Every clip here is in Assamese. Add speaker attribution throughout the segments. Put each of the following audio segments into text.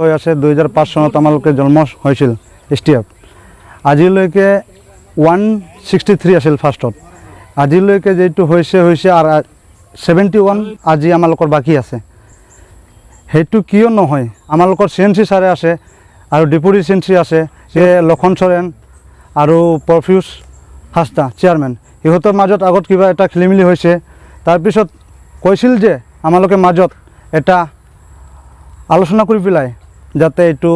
Speaker 1: হৈ আছে 2005 চনত আমালোকে জন্ম হৈছিল STF আজিলৈকে 163 আছিল ফাৰ্ষ্টত আজিলৈকে যেটো হৈছে আৰু 71 আজি আমালোকৰ বাকি আছে হেতু কিয় নহয় আমালোকৰ CNC সাৰে আছে আৰু ডিপুটি CNC আছে যে লক্ষণ চৰেন আৰু প্ৰফিউজ হাস্তা চেয়াৰম্যান ইহঁতৰ মাজত আগত কিবা এটা খেলিমেলি হৈছে তাৰ পিছত কৈছিল যে আমালোকে মাজত এটা আলোচনা কৰি পেলাই যাতে এইটো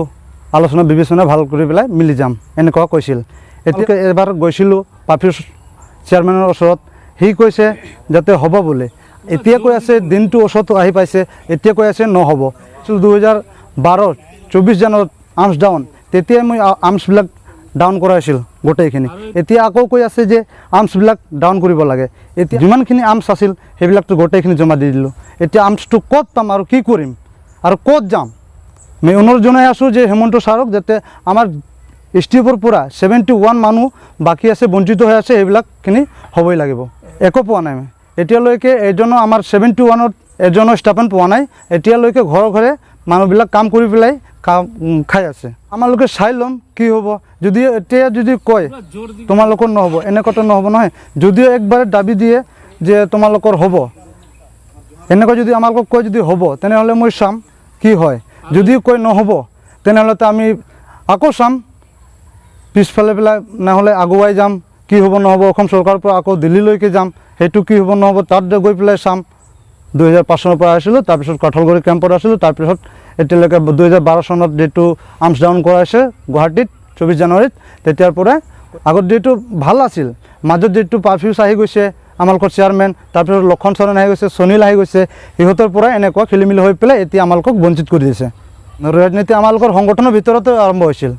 Speaker 1: আলোচনা বিবেচনা ভাল কৰি পেলাই মিলি যাম এনেকুৱা কৈছিল এতিয়া এবাৰ গৈছিলো প্ৰফিউজ চেয়াৰম্যানৰ ওচৰত হি কৈছে যাতে হ'ব বুলি এতিয়া কৈ আছে দিনটো ওচৰত আহি পাইছে এতিয়া কৈ আছে নহ'ব 2012-24 জানুৱাৰীত আৰ্মছ ডাউন তেতিয়া মই আৰ্মছবিলাক ডাউন কৰাইছিল গোটেইখিনি এতিয়া আকৌ কৈ আছে যে আৰ্মছবিলাক ডাউন কৰিব লাগে এতিয়া যিমানখিনি আৰ্মছ আছিল সেইবিলাকতো গোটেইখিনি জমা দি দিলোঁ এতিয়া আৰ্মছটো ক'ত পাম আৰু কি কৰিম আৰু ক'ত যাম মই অনুৰোধ জনাই আছোঁ যে হেমন্ত ছাৰক যাতে আমাৰ STFৰ পৰা 71 মানুহ বাকী আছে বঞ্চিত হৈ আছে এইবিলাকখিনি হ'বই লাগিব একো পোৱা নাই এতিয়ালৈকে এজনো আমাৰ 71ত এজনো ষ্টাফেন পোৱা নাই এতিয়ালৈকে ঘৰে ঘৰে মানুহবিলাক কাম কৰি পেলাই খাই আছে আমালোকে চাই ল'ম কি হ'ব যদি এতিয়া যদি কয় তোমালোকৰ নহ'ব এনেকুৱাতো নহ'ব নহয় যদিও একবাৰে দাবী দিয়ে যে তোমালোকৰ হ'ব এনেকুৱা যদি আমালোকক কয় যদি হ'ব তেনেহ'লে মই চাম কি হয় যদি কয় নহ'ব তেনেহ'লে আমি আকৌ চাম পিছফালে পেলাই নহ'লে আগুৱাই যাম কি হ'ব নহ'ব অসম চৰকাৰৰ পৰা আকৌ দিল্লীলৈকে যাম সেইটো কি হ'ব নহ'ব তাত গৈ পেলাই চাম 2005 চনৰ পৰা আহিছিলোঁ তাৰপিছত কাঠলগুৰি কেম্পত আছিলোঁ তাৰপিছত এতিয়ালৈকে 2012 চনত যেটো আৰ্মছ ডাউন কৰাইছে গুৱাহাটীত 24 জানুৱাৰীত তেতিয়াৰ পৰা আগত যেটো ভাল আছিল মাজত যেটো পাৰফিউজ আহি গৈছে আমালোকৰ চেয়াৰম্যান তাৰপিছত লক্ষণ চৰণ আহি গৈছে সুনীল আহি গৈছে ইহঁতৰ পৰা এনেকুৱা খেলিমেলি হৈ পেলাই এতিয়া আমালোকক বঞ্চিত কৰি দিছে ৰাজনীতি আমালোকৰ সংগঠনৰ ভিতৰতে আৰম্ভ হৈছিল